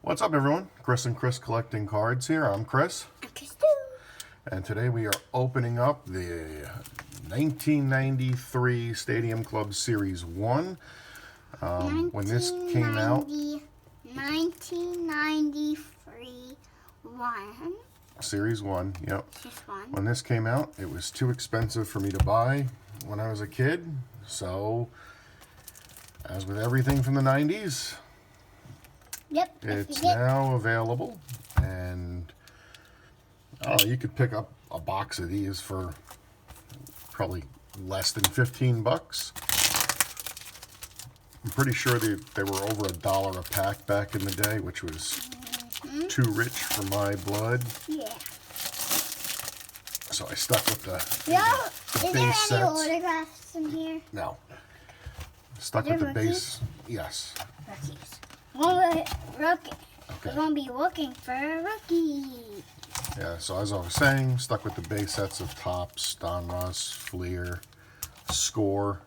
What's up, everyone? Chris and Chris Collecting Cards here. I'm Chris. I'm Chris too. And today we are opening up the 1993 Stadium Club Series 1. When this came out... 1993 one. Series 1, yep. Just one. When this came out, it was too expensive for me to buy when I was a kid. So, as with everything from the 90s... Yep. It's now available, and you could pick up a box of these for probably less than 15 bucks. I'm pretty sure they were over $1 a pack back in the day, which was too rich for my blood. Yeah. So I stuck with the Is there any base sets. autographs in here? No. Stuck with the base. Yes. Rookies. Well, rookie. Okay. We're going to be looking for a rookie. Yeah, so as I was saying, stuck with the base sets of Topps, Donruss, Fleer, Score.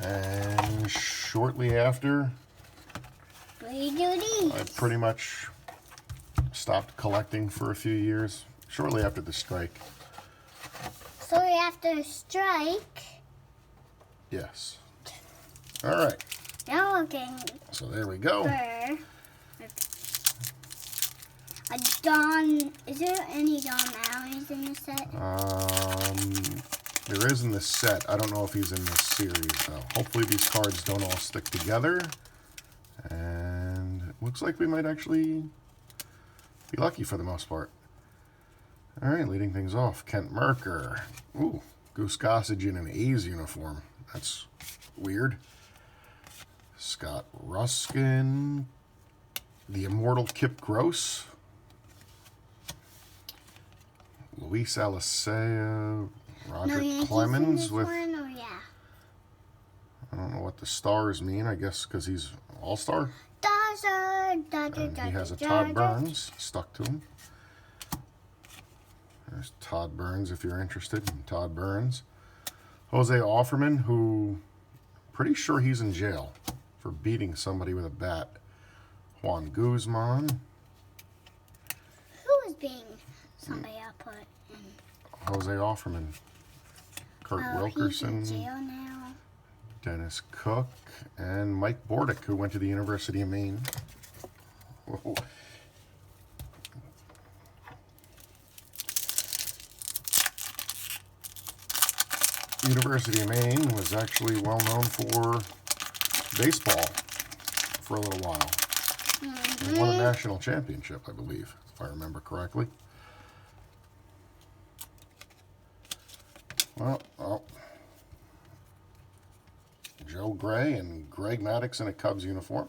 And shortly after, What do you do these? I pretty much stopped collecting for a few years. Shortly after the strike. So after strike, Yes. All right. now looking So there we go. for a Don. Is there any Don Malloys in the set? There is in the set. I don't know if he's in this series though. Hopefully these cards don't all stick together. And it looks like we might actually be lucky for the most part. All right, leading things off, Kent Mercker. Ooh, Goose Gossage in an A's uniform. That's weird. Scott Ruskin. The Immortal Kip Gross. Luis Alicea. Roger Yankees Clemens in this with... one, or yeah? I don't know what the stars mean. I guess because he's All-Star. And he has a Todd Burns stuck to him. There's Todd Burns if you're interested in Todd Burns. Jose Offerman, who pretty sure he's in jail for beating somebody with a bat. Juan Guzman. Who is being somebody I put in? Jose Offerman. Kurt Wilkerson. He's in jail now. Dennis Cook. And Mike Bordick, who went to the University of Maine. Whoa. University of Maine was actually well known for baseball for a little while. They won a national championship, I believe, if I remember correctly. Well, Joe Gray and Greg Maddux in a Cubs uniform.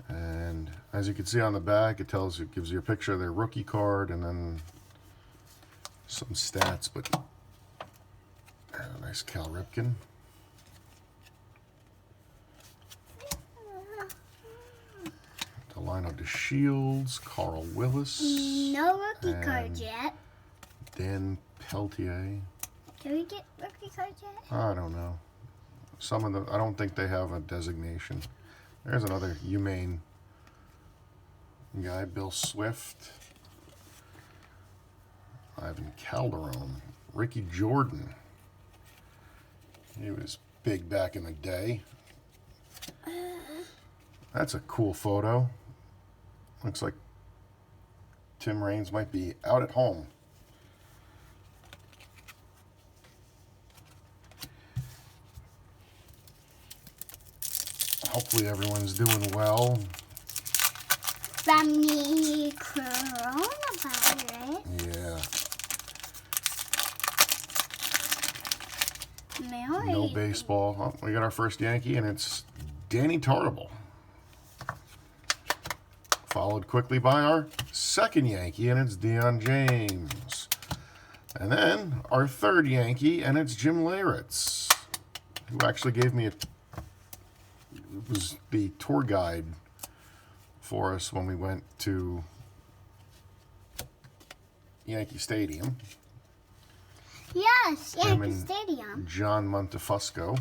And as you can see on the back, it gives you a picture of their rookie card and then some stats, but a nice Cal Ripken. Delino DeShields, Carl Willis. No rookie cards yet. Dan Peltier. Can we get rookie cards yet? I don't know. Some of them, I don't think they have a designation. There's another UMaine guy, Bill Swift. Ivan Calderon. Ricky Jordan. He was big back in the day. That's a cool photo. Looks like Tim Raines might be out at home. Hopefully everyone's doing well. From the coronavirus. Yeah. Mary. No baseball. Oh, we got our first Yankee, and it's Danny Tartable. Followed quickly by our second Yankee, and it's Deion James. And then our third Yankee, and it's Jim Leyritz, who actually gave me was the tour guide for us when we went to Yankee Stadium. Yes, Him Yankee and Stadium. John Montefusco.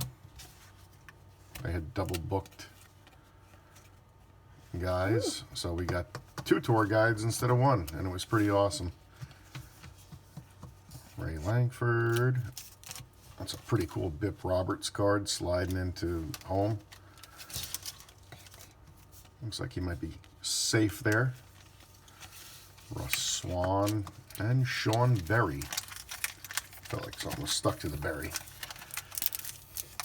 They had double booked guys. So we got 2 tour guides instead of 1, and it was pretty awesome. Ray Langford. That's a pretty cool Bip Roberts card sliding into home. Looks like he might be safe there. Russ Swan and Sean Berry. Felt like something was stuck to the berry.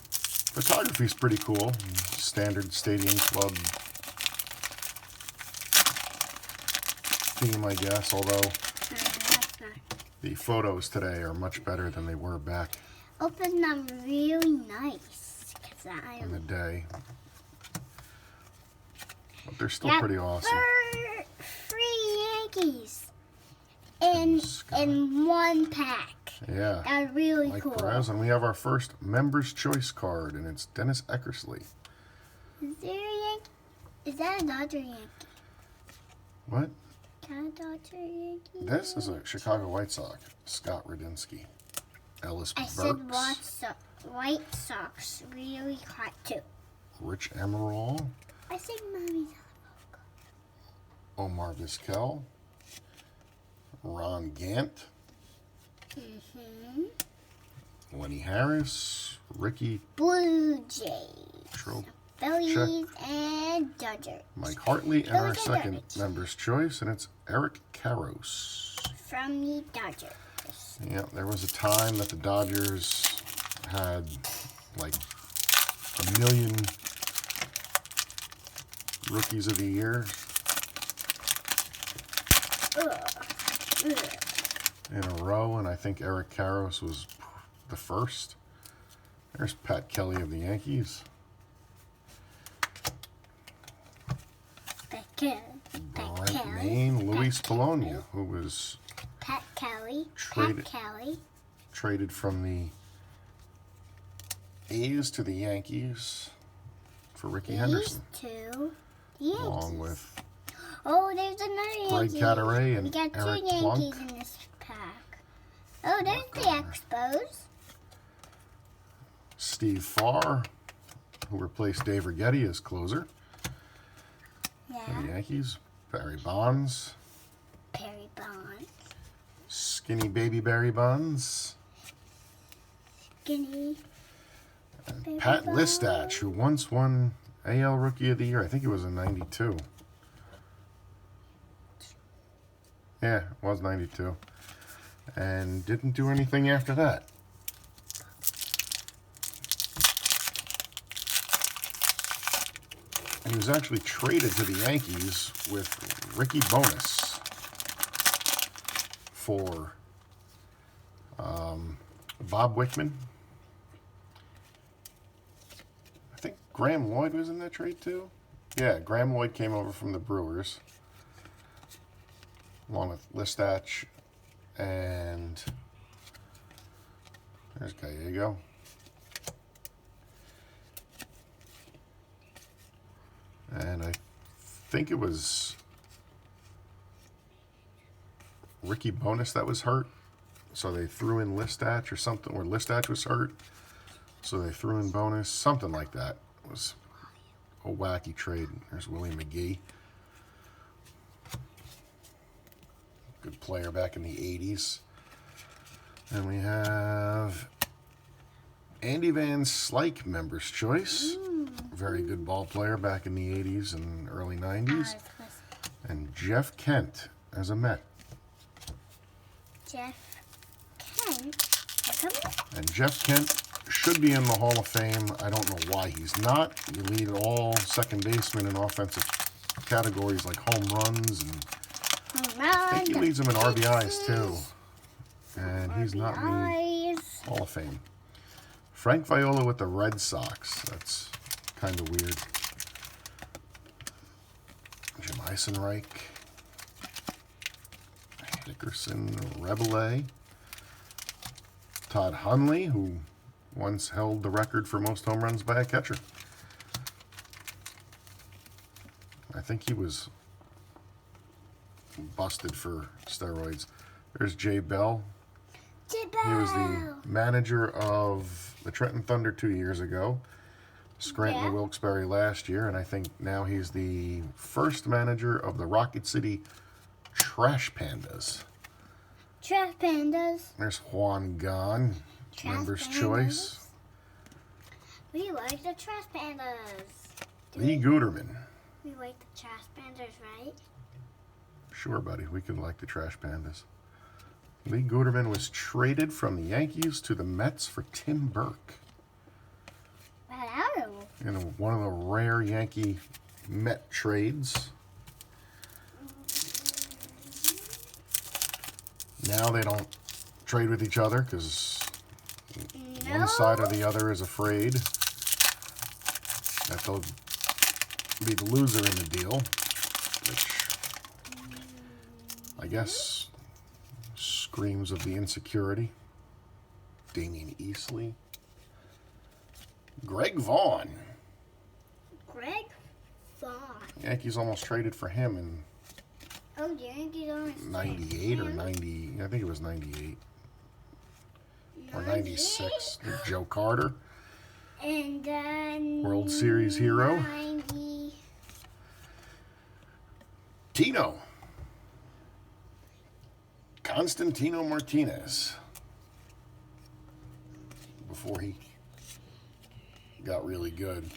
Photography's pretty cool. Standard Stadium Club theme, I guess, although the photos today are much better than they were back Open them really nice. in the day. But they're still pretty awesome. 3 Yankees in one pack. Yeah. That's really Mike cool. Perez, and we have our first Members' Choice card, and it's Dennis Eckersley. Is there a Yankee? Is that a Dodger Yankee? What? Is that a Dodger Yankee? This is a Chicago White Sox, Scott Radinsky. Ellis I Burks. said White Sox really hot too. Rich Emerald. I said Mommy's Omar Vizquel. Ron Gant. Lenny Harris. Ricky Blue Jays, Tro. Phillies, and Dodgers. Mike Hartley, and our Phillies and second Dodgers. Members' Choice, and it's Eric Karros. From the Dodgers. Yeah, there was a time that the Dodgers had like 1 million Rookies of the Year in a row, and I think Eric Karros was the first. There's Pat Kelly of the Yankees. Brent Maine, Luis Polonia, who was Pat Kelly. Traded- Pat Kelly. traded from the A's to the Yankees for Ricky These Henderson, two Yankees. along with Oh, there's another Greg Yankee. Cadaret and We got 2 Eric Yankees Plunk. in this pack. Oh, there's the Expos. Steve Farr, who replaced Dave Righetti as closer for Yeah. the Yankees. Barry Bonds, Perry Bonds. Skinny Baby Barry Bonds, Skinny. Baby Pat Bonds. Listach, who once won AL Rookie of the Year. I think it was in '92. Yeah, it was '92. And didn't do anything after that. And he was actually traded to the Yankees with Ricky Bonus for Bob Wickman. I think Graham Lloyd was in that trade too. Yeah, Graham Lloyd came over from the Brewers, along with Listach, and there's Gallego. And I think it was Ricky Bonus that was hurt, so they threw in Listach or something, or Listach was hurt, so they threw in Bonus, something like that. It was a wacky trade. There's Willie McGee. Good player back in the 80s. And we have Andy Van Slyke, Members' Choice. Very good ball player back in the 80s and early 90s. And Jeff Kent as a Met. Jeff Kent. And Jeff Kent should be in the Hall of Fame. I don't know why he's not. You lead all second basemen in offensive categories like home runs, and I think he leads them in RBIs too. And he's not in the Hall of Fame. Frank Viola with the Red Sox. That's kind of weird. Jim Eisenreich. Dickerson, Rebele. Todd Hundley, who once held the record for most home runs by a catcher. I think he was busted for steroids. There's Jay Bell. He was the manager of the Trenton Thunder 2 years ago. Scranton Yeah. Wilkes-Barre last year, and I think now he's the first manager of the Rocket City Trash Pandas. Trash Pandas. There's Juan Gan, Trash member's Pandas. choice. We like the Trash Pandas. Lee Guterman. We like the Trash Pandas, right? Sure, buddy, we could like the Trash Pandas. Lee Guterman was traded from the Yankees to the Mets for Tim Burke Wow. in one of the rare Yankee Met trades. Now they don't trade with each other because No. one side or the other is afraid that they'll be the loser in the deal, which I guess screams of the insecurity. Damian Easley. Greg Vaughn. Greg Vaughn. Yankees almost traded for him in Oh, the Yankees are 98 or 90. I think it was 98 or 96. Joe Carter. And then World Series hero. 90. Tino. Constantino Martinez. Before he got really good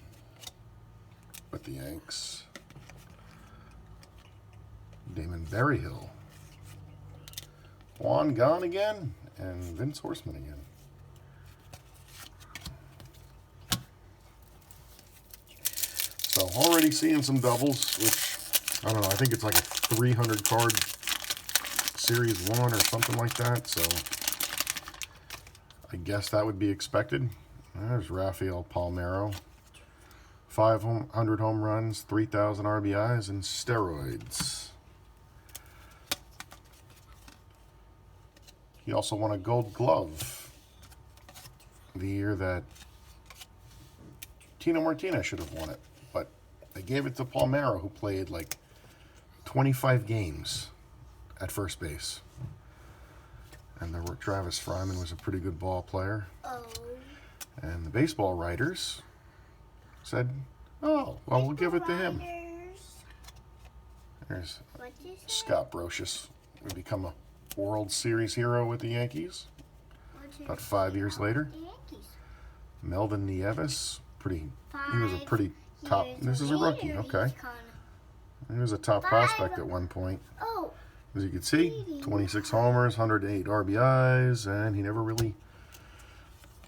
with the Yanks. Damon Berryhill. Juan Gan again. And Vince Horseman again. So already seeing some doubles, which, I don't know, I think it's like a 300 card Series 1 or something like that, so I guess that would be expected. There's Rafael Palmeiro. 500 home runs, 3,000 RBIs, and steroids. He also won a Gold Glove the year that Tino Martinez should have won it, but they gave it to Palmeiro, who played like 25 games at first base. And there were Travis Fryman was a pretty good ball player. Oh. And the baseball writers said, oh, well, we'll give it to him. There's What'd you say? Scott Brocious, would become a World Series hero with the Yankees What'd you about say 5 years about later. the Yankees? Melvin Nieves, he was a 5 pretty top, years this is a rookie, later, okay. he's kinda- He was a top prospect at one point. Oh, As you can see, 26 homers, 108 RBIs, and he never really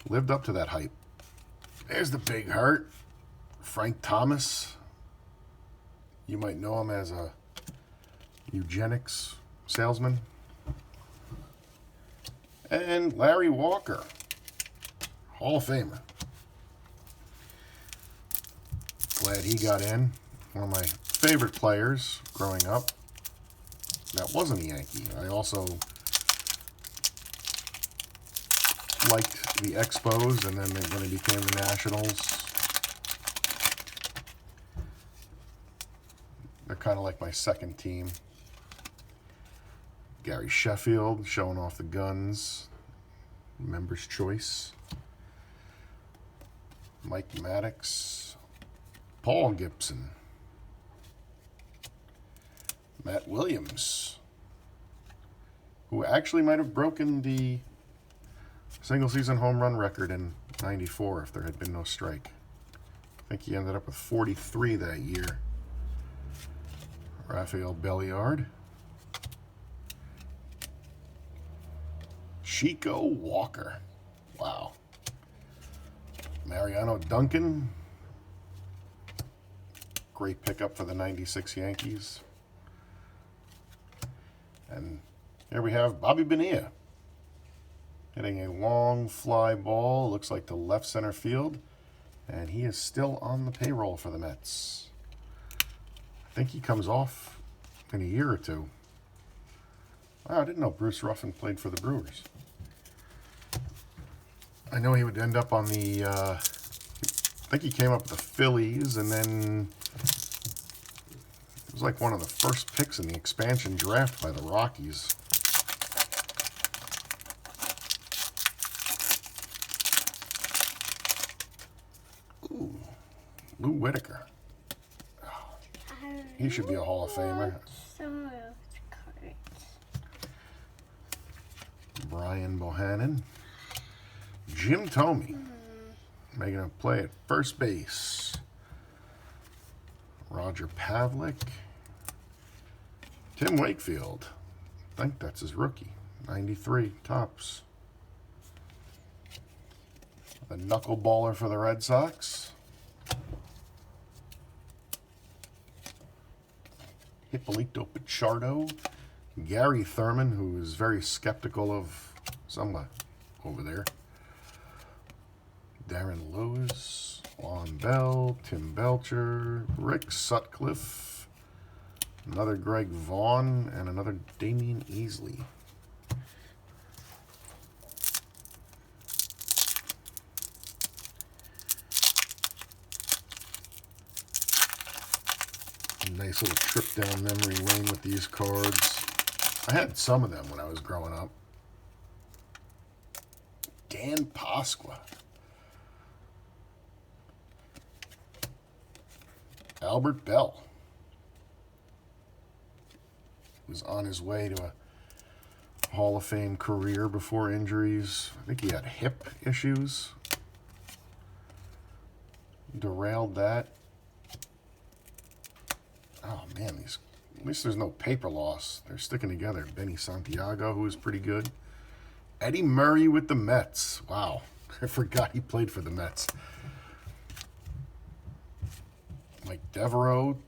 lived up to that hype. There's the big heart, Frank Thomas. You might know him as a eugenics salesman. And Larry Walker, Hall of Famer. Glad he got in. One of my favorite players growing up. That wasn't a Yankee. I also liked the Expos, and then when it became the Nationals, they're kind of like my second team. Gary Sheffield showing off the guns. Member's choice. Mike Maddox. Paul Gibson. Matt Williams, who actually might have broken the single season home run record in '94 if there had been no strike. I think he ended up with 43 that year. Rafael Belliard. Chico Walker. Wow. Mariano Duncan. Great pickup for the '96 Yankees. And here we have Bobby Bonilla hitting a long fly ball, looks like to left center field, and he is still on the payroll for the Mets. I think he comes off in a year or two. Wow, I didn't know Bruce Ruffin played for the Brewers. I know he would end up on the, I think he came up with the Phillies, and then it was like one of the first picks in the expansion draft by the Rockies. Ooh, Lou Whitaker. He should be a Hall of Famer. Some of those cards. Brian Bohannon. Jim Thome. Making a play at first base. Roger Pavlik. Tim Wakefield. I think that's his rookie. 93 tops. The knuckleballer for the Red Sox. Hippolito Pichardo. Gary Thurman, who is very skeptical of someone over there. Darren Lewis. Lon Bell. Tim Belcher. Rick Sutcliffe. Another Greg Vaughn. And another Damian Easley. Nice little trip down memory lane with these cards. I had some of them when I was growing up. Dan Pasqua. Albert Bell was on his way to a Hall of Fame career before injuries. I think he had hip issues. Derailed that. Oh man, these, at least there's no paper loss. They're sticking together. Benny Santiago, who is pretty good. Eddie Murray with the Mets. Wow, I forgot he played for the Mets. Mike Devereaux,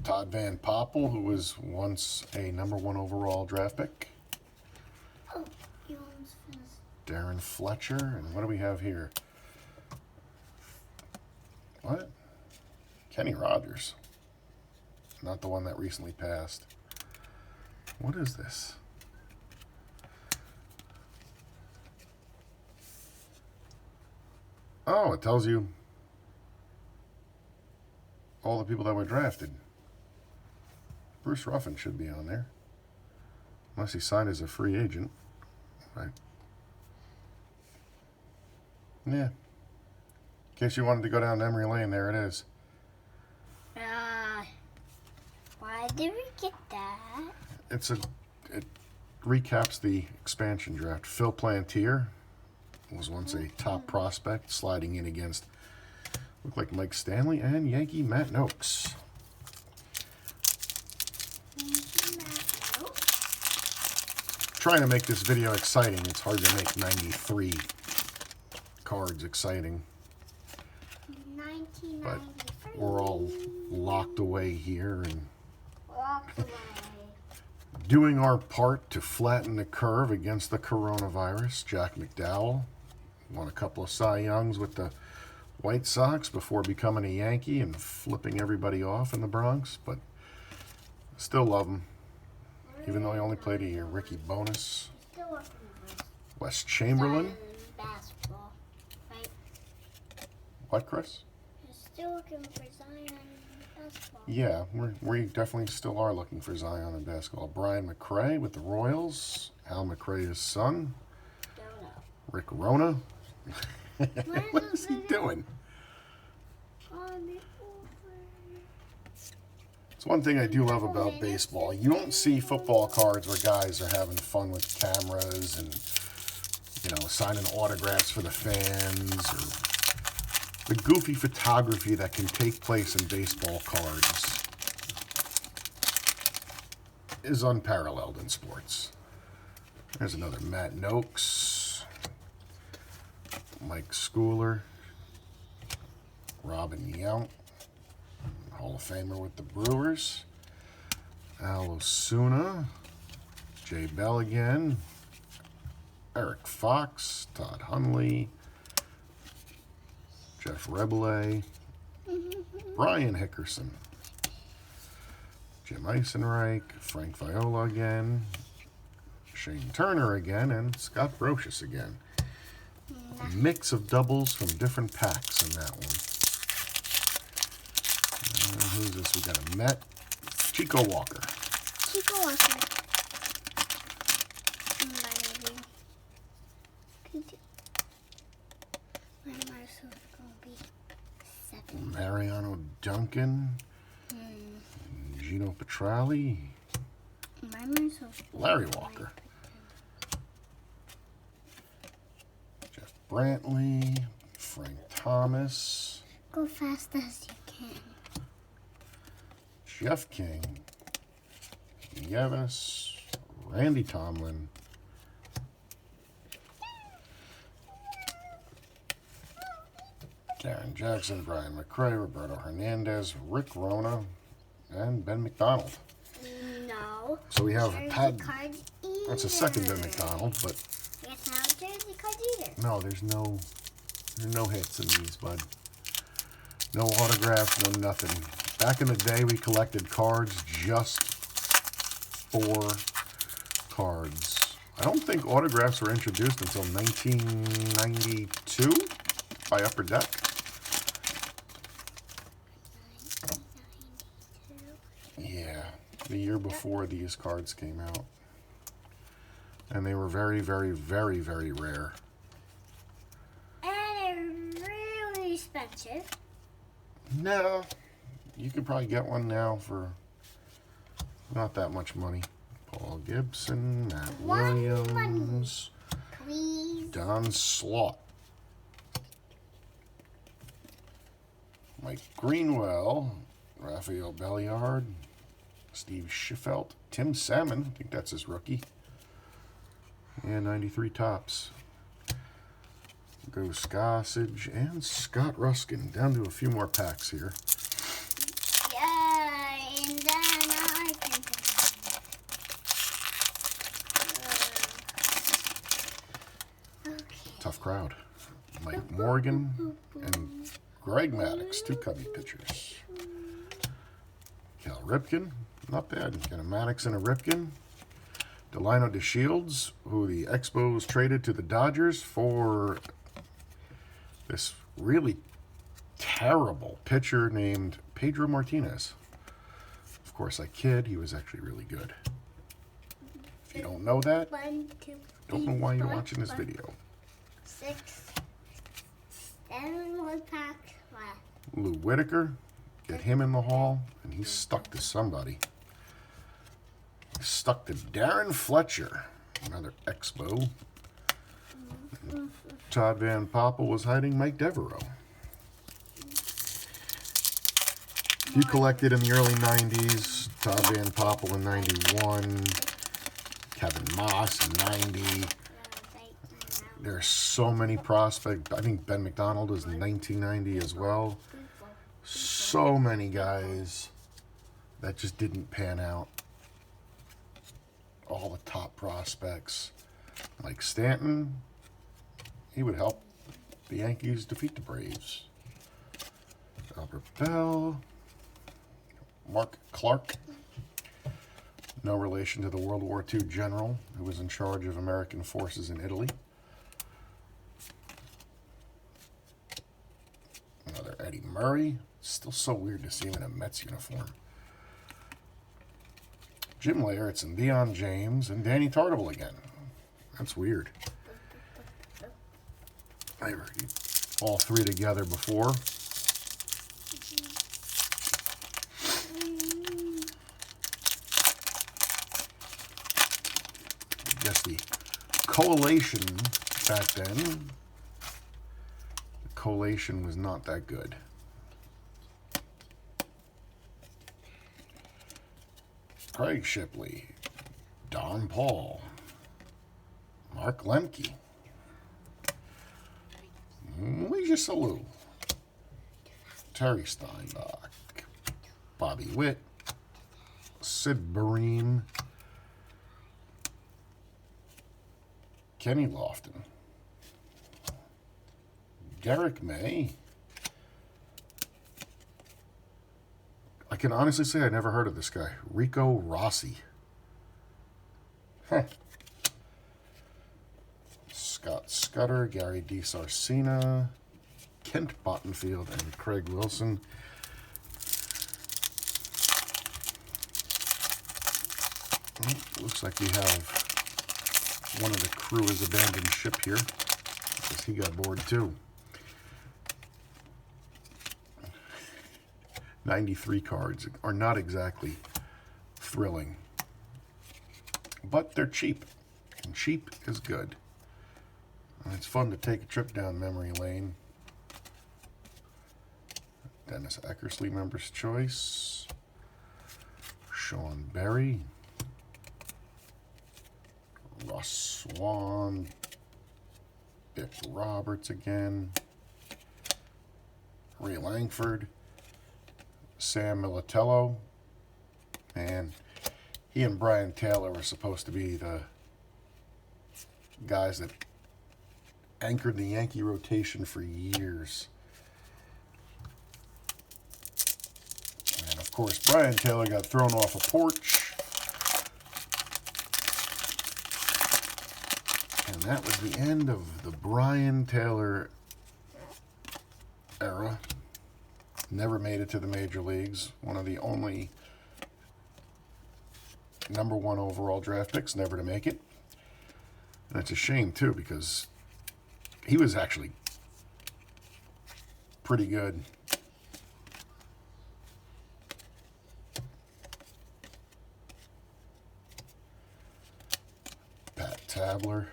Todd Van Poppel, who was once a #1 overall draft pick. Oh, he almost finished. Darren Fletcher, and what do we have here? What? Kenny Rogers. Not the one that recently passed. What is this? Oh, it tells you all the people that were drafted. Bruce Ruffin should be on there. Unless he signed as a free agent. Right. Yeah. In case you wanted to go down memory lane, there it is. Why did we get that? It recaps the expansion draft. Phil Plantier was once a top prospect, sliding in against looked like Mike Stanley and Yankee Matt Noakes. Trying to make this video exciting. It's hard to make 93 cards exciting. 1993. But we're all locked away here and Walked away. doing our part to flatten the curve against the coronavirus. Jack McDowell won a couple of Cy Youngs with the White Sox before becoming a Yankee and flipping everybody off in the Bronx, but still love him, even though he only played a year. Ricky Bonus, Still working for Wes Chamberlain. basketball, right? What, Chris? You're still looking for Zion basketball. Yeah, we definitely still are looking for Zion in basketball. Brian McRae with the Royals. Al McRae's son. Don't know. Rick Rona. What is he doing? It's one thing I do love about baseball. You don't see football cards where guys are having fun with cameras and, you know, signing autographs for the fans, or the goofy photography that can take place in baseball cards is unparalleled in sports. There's another Matt Noakes, Mike Schooler, Robin Yount, Hall of Famer with the Brewers, Al Osuna, Jay Bell again, Eric Fox, Todd Hundley, Jeff Rebele, Brian Hickerson, Jim Eisenreich, Frank Viola again, Shane Turner again, and Scott Brocious again. A mix of doubles from different packs in that one. Who's this? We got a Met. Chico Walker. Chico Walker. My Marshall's gonna be 7. Mariano Duncan, Gino Petrali, Memories of Larry Walker, Jeff Brantley, Frank Thomas, Go fast as you can. Jeff King, Yevis, Randy Tomlin, Karen Jackson, Brian McRae, Roberto Hernandez, Rick Rona, and Ben McDonald. No. So we have Jersey Tad. cards That's a second Ben either. McDonald, but It's not jersey cards either. no, there's no hits in these, bud. No autographs, no nothing. Back in the day, we collected cards just for cards. I don't think autographs were introduced until 1992 by Upper Deck. 1992. Yeah, the year before these cards came out. And they were very, very, very, very rare. And they're really expensive. No, you could probably get one now for not that much money. Paul Gibson, Matt One Williams, Please. Don Slaught, Mike Greenwell, Rafael Belliard, Steve Schiffelt, Tim Salmon, I think that's his rookie, and 93 tops. Go Gossage and Scott Ruskin. Down to a few more packs here. Yeah, and then I can. Okay. Tough crowd. Mike Morgan and Greg Maddux, two Cubby pitchers. Cal Ripken, not bad. Got a Maddux and a Ripken. Delino DeShields, who the Expos traded to the Dodgers for this really terrible pitcher named Pedro Martinez. Of course, I kid, he was actually really good. If you don't know that, 1, 2, don't know why you're watching this 4, video. 6, 7 more packs left. Lou Whitaker, get him in the hall, and he's stuck to somebody. He's stuck to Darren Fletcher, another Expo. Todd Van Poppel was hiding Mike Devereaux. He collected in the early 90s, Todd Van Poppel in 91, Kevin Moss in 90. There's so many prospects. I think Ben McDonald is in 1990 as well. So many guys that just didn't pan out. All the top prospects. Mike Stanton, he would help the Yankees defeat the Braves. Albert Bell, Mark Clark, no relation to the World War II general who was in charge of American forces in Italy. Another Eddie Murray, still so weird to see him in a Mets uniform. Jim Leyritz and Deion James and Danny Tartabull again. That's weird. They were all three together before. I guess the collation back then, the collation was not that good. Craig Shipley, Don Paul, Mark Lemke, Leisure Salou, Terry Steinbach, Bobby Witt, Sid Barreme, Kenny Lofton, Derek May. I can honestly say I never heard of this guy. Rico Rossi. Huh. Scott Scudder, Gary DiSarcina, Kent Bottenfield, and Craig Wilson. Well, looks like we have one of the crew has abandoned ship here. Guess he got bored too. 93 cards are not exactly thrilling. But they're cheap. And cheap is good. And it's fun to take a trip down memory lane. Dennis Eckersley, Member's Choice. Sean Berry. Russ Swan. Dick Roberts again. Ray Langford. Sam Militello. And he and Brian Taylor were supposed to be the guys that anchored the Yankee rotation for years. And of course, Brian Taylor got thrown off a porch. And that was the end of the Brian Taylor era. Never made it to the major leagues. One of the only #1 overall draft picks never to make it. And it's a shame, too, because he was actually pretty good. Pat Tabler.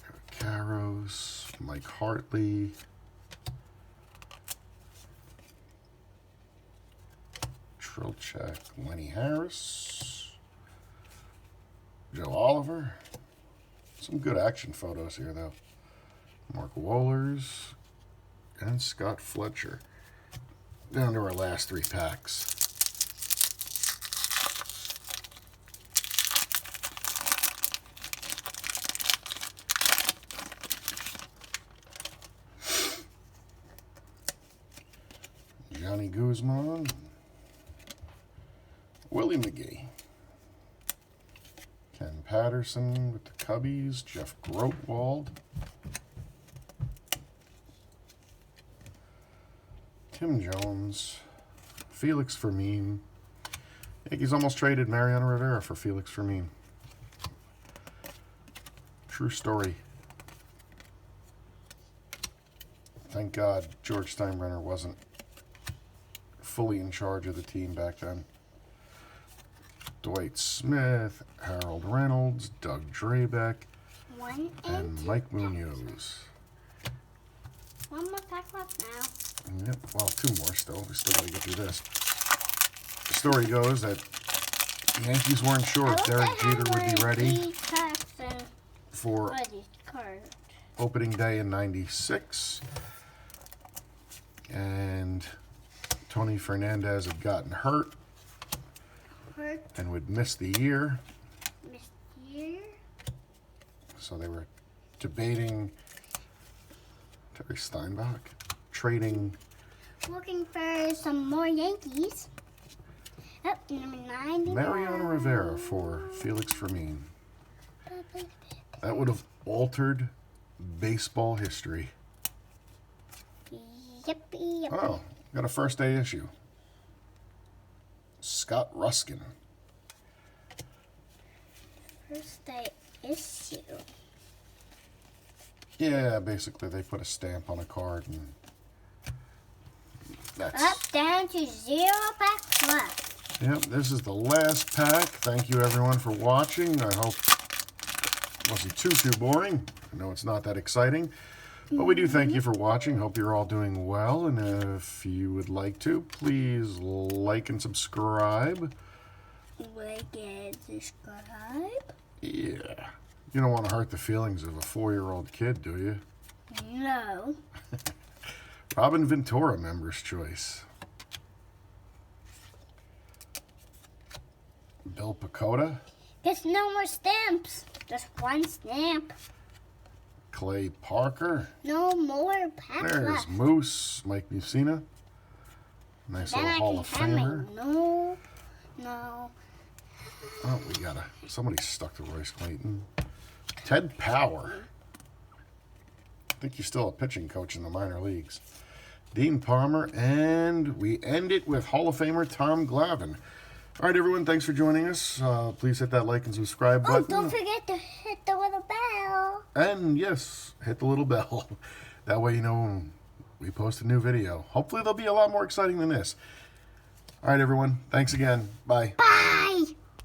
Eric Karros. Mike Hartley. Trilchek. Lenny Harris. Joe Oliver. Some good action photos here, though. Mark Wohlers and Scott Fletcher. Down to our last 3 packs. Johnny Guzman. Willie McGee. Ken Patterson with the Cubbies. Jeff Grotwald. Tim Jones. Felix Fermin. Yankees almost traded Mariano Rivera for Felix Fermin. True story. Thank God George Steinbrenner wasn't fully in charge of the team back then. Dwight Smith, Harold Reynolds, Doug Drabeck, and Mike Munoz. One more pack left now. Yep, well, 2 more still. We still got to get through this. The story goes that the Yankees weren't sure if Derek Jeter would be ready for opening day in '96. And Tony Fernandez had gotten hurt and would miss the year. So they were debating Terry Steinbach, trading. Looking for some more Yankees. Oh, number 90. Mariano Rivera for Felix Fermin. That would have altered baseball history. Yippee, yippee. Oh, got a first day issue. Scott Ruskin. First day issue. Yeah, basically they put a stamp on a card and that's... Up, down to 0 packs left. Yep, this is the last pack. Thank you everyone for watching. I hope it wasn't too boring. I know it's not that exciting. But we do thank you for watching. Hope you're all doing well. And if you would like to, please like and subscribe. Like and subscribe? Yeah. You don't want to hurt the feelings of a 4-year-old kid, do you? No. Robin Ventura, Member's Choice. Bill Pecota. There's no more stamps. Just 1 stamp. Clay Parker. No more packs There's left. Moose, Mike Mussina. Nice Then little I Hall can of have my Famer. no. Oh, somebody stuck to Royce Clayton. Ted Power. I think he's still a pitching coach in the minor leagues. Dean Palmer, and we end it with Hall of Famer Tom Glavine. All right, everyone, thanks for joining us. Please hit that like and subscribe Oh, button. don't forget to hit the little bell. And yes, hit the little bell. That way you know we post a new video. Hopefully they'll be a lot more exciting than this. All right, everyone. Thanks again. Bye. Bye.